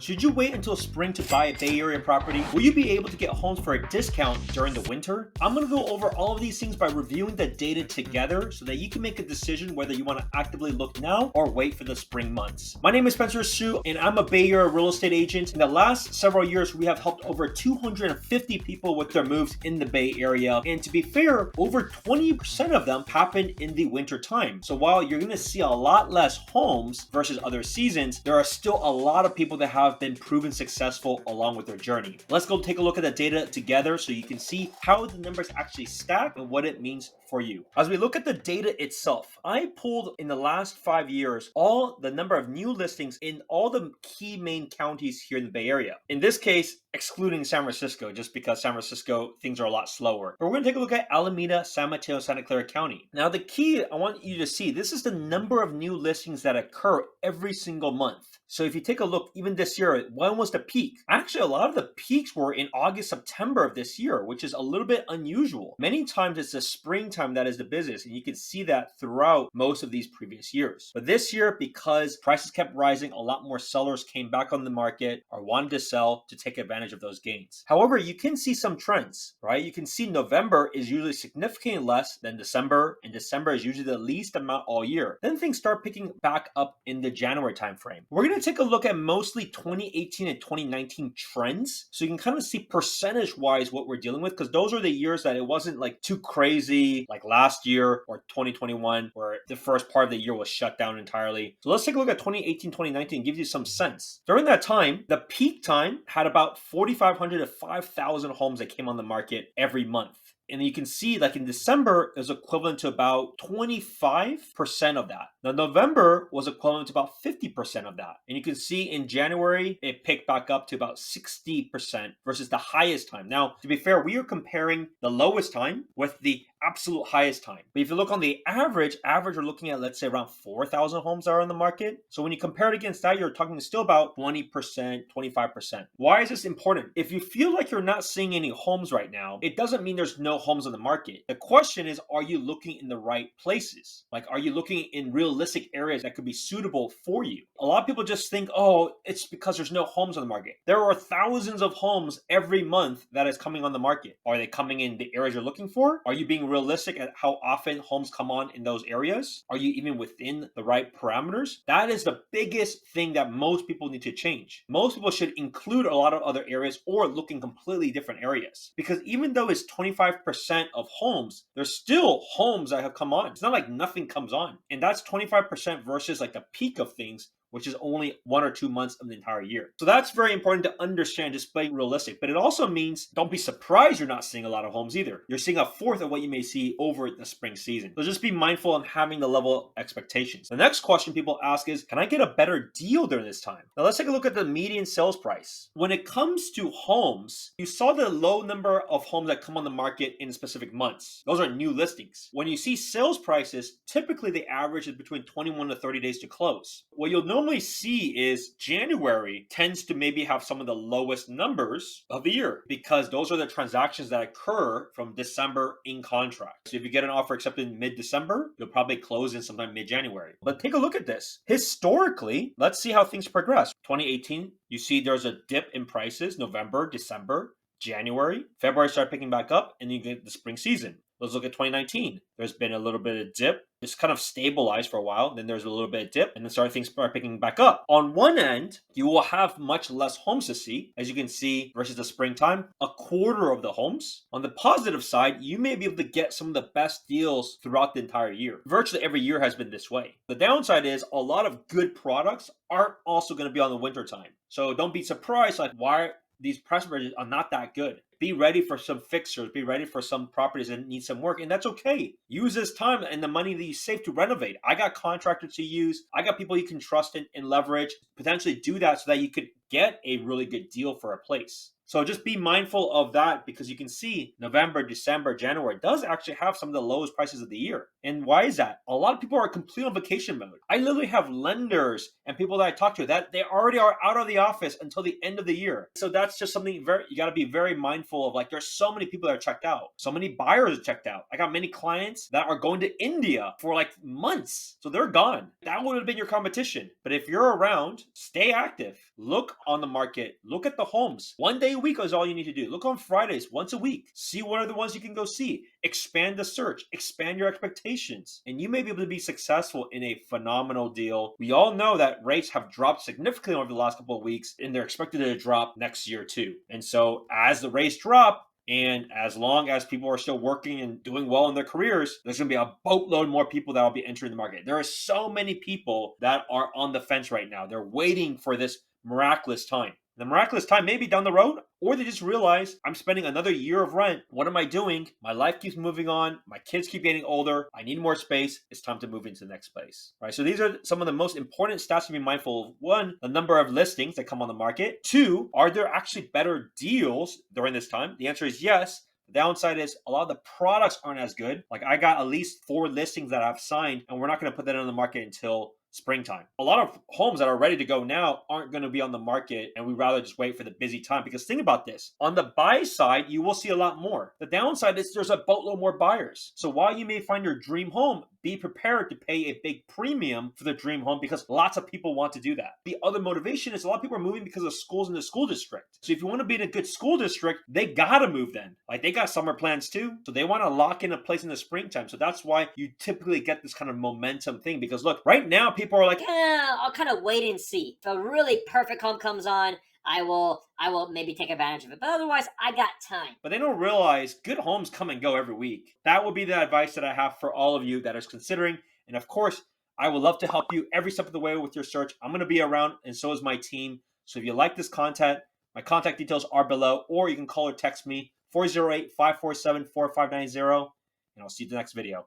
Should you wait until spring to buy a Bay Area property? Will you be able to get homes for a discount during the winter? I'm going to go over all of these things by reviewing the data together so that you can make a decision whether you want to actively look now or wait for the spring months. My name is Spencer Su, and I'm a Bay Area real estate agent. In the last several years, we have helped over 250 people with their moves in the Bay Area. And to be fair, over 20% of them happen in the winter time. So while you're going to see a lot less homes versus other seasons, there are still a lot of people that have been proven successful along with their journey. Let's go take a look at the data together so you can see how the numbers actually stack and what it means for you. As we look at the data itself, I pulled in the last 5 years all the number of new listings in all the key main counties here in the Bay Area. In this case, excluding San Francisco, just because San Francisco, things are a lot slower. But we're going to take a look at Alameda, San Mateo, Santa Clara County. Now, the key I want you to see, this is the number of new listings that occur every single month. So if you take a look, even this year, when was the peak? Actually, a lot of the peaks were in August, September of this year, which is a little bit unusual. Many times it's the springtime that is the busiest, and you can see that throughout most of these previous years. But this year, because prices kept rising, a lot more sellers came back on the market or wanted to sell to take advantage of those gains. However, you can see some trends, right? You can see November is usually significantly less than December, and December is usually the least amount all year. Then things start picking back up in the January timeframe. We're going to take a look at mostly 2018 and 2019 trends so you can kind of see percentage wise what we're dealing with, because those are the years that it wasn't like too crazy like last year or 2021 where the first part of the year was shut down entirely. So let's take a look at 2018, 2019, gives you some sense. During that time, the peak time had about 4,500 to 5,000 homes that came on the market every month. And you can see like in December is equivalent to about 25% of that. Now November was equivalent to about 50% of that. And you can see in January, it picked back up to about 60% versus the highest time. Now, to be fair, we are comparing the lowest time with the absolute highest time. But if you look on the average, we're looking at, let's say, around 4,000 homes are on the market. So when you compare it against that, you're talking still about 20%, 25%. Why is this important? If you feel like you're not seeing any homes right now, it doesn't mean there's no homes on the market. The question is, are you looking in the right places? Like, are you looking in realistic areas that could be suitable for you? A lot of people just think, oh, it's because there's no homes on the market. There are thousands of homes every month that is coming on the market. Are they coming in the areas you're looking for? Are you being realistic at how often homes come on in those areas? Are you even within the right parameters? That is the biggest thing that most people need to change. Most people should include a lot of other areas or look in completely different areas. Because even though it's 25% of homes, there's still homes that have come on. It's not like nothing comes on. And that's 25% versus like the peak of things, which is only 1 or 2 months of the entire year. So that's very important to understand, just being realistic. But it also means don't be surprised you're not seeing a lot of homes either. You're seeing a fourth of what you may see over the spring season. So just be mindful of having the level of expectations. The next question people ask is, can I get a better deal during this time? Now let's take a look at the median sales price. When it comes to homes, you saw the low number of homes that come on the market in specific months. Those are new listings. When you see sales prices, typically the average is between 21 to 30 days to close. What you'll normally see is January tends to maybe have some of the lowest numbers of the year because those are the transactions that occur from December in contract. So if you get an offer accepted in mid-December, you'll probably close in sometime mid-January. But take a look at this. Historically, let's see how things progress. 2018, you see there's a dip in prices, November, December, January, February started picking back up, and you get the spring season. Let's look at 2019. There's been a little bit of dip. It's kind of stabilized for a while. Then there's a little bit of dip, and then things start picking back up. On one end, you will have much less homes to see. As you can see, versus the springtime, a quarter of the homes. On the positive side, you may be able to get some of the best deals throughout the entire year. Virtually every year has been this way. The downside is a lot of good products aren't also going to be on the winter time. So don't be surprised, like, why these price ranges are not that good. Be ready for some fixers. Be ready for some properties that need some work, and that's okay. Use this time and the money that you save to renovate. I got contractors to use. I got people you can trust and leverage. Potentially do that so that you could get a really good deal for a place. So just be mindful of that, because you can see November, December, January does actually have some of the lowest prices of the year. And why is that? A lot of people are completely on vacation mode. I literally have lenders and people that I talk to that they already are out of the office until the end of the year. So that's just something you got to be very mindful of. Like, there's so many people that are checked out. So many buyers are checked out. I got many clients that are going to India for like months. So they're gone. That would have been your competition. But if you're around, stay active. Look on the market. Look at the homes. One day a week is all you need to do. Look on Fridays once a week. See what are the ones you can go see. Expand the search. Expand your expectations. And you may be able to be successful in a phenomenal deal. We all know that rates have dropped significantly over the last couple of weeks, and they're expected to drop next year too. And so as the rates drop, and as long as people are still working and doing well in their careers, there's going to be a boatload more people that will be entering the market. There are so many people that are on the fence right now. They're waiting for this miraculous time. The miraculous time may be down the road, or they just realize, I'm spending another year of rent. What am I doing? My life keeps moving on. My kids keep getting older. I need more space. It's time to move into the next place. All right. So these are some of the most important stats to be mindful of. One, the number of listings that come on the market. Two, are there actually better deals during this time? The answer is yes. The downside is a lot of the products aren't as good. Like, I got at least 4 listings that I've signed, and we're not going to put that on the market until springtime. A lot of homes that are ready to go now aren't going to be on the market, and we'd rather just wait for the busy time. Because think about this, on the buy side, you will see a lot more. The downside is there's a boatload more buyers. So while you may find your dream home, be prepared to pay a big premium for the dream home, because lots of people want to do that. The other motivation is a lot of people are moving because of schools in the school district. So if you want to be in a good school district, they got to move then. Like, they got summer plans too. So they want to lock in a place in the springtime. So that's why you typically get this kind of momentum thing. Because look, right now people are like, I'll kind of wait and see. If a really perfect home comes on, I will maybe take advantage of it. But otherwise, I got time. but they don't realize good homes come and go every week. That would be the advice that I have for all of you that is considering. And of course, I would love to help you every step of the way with your search. I'm going to be around, and so is my team. So if you like this content, my contact details are below, or you can call or text me 408-547-4590, and I'll see you in the next video.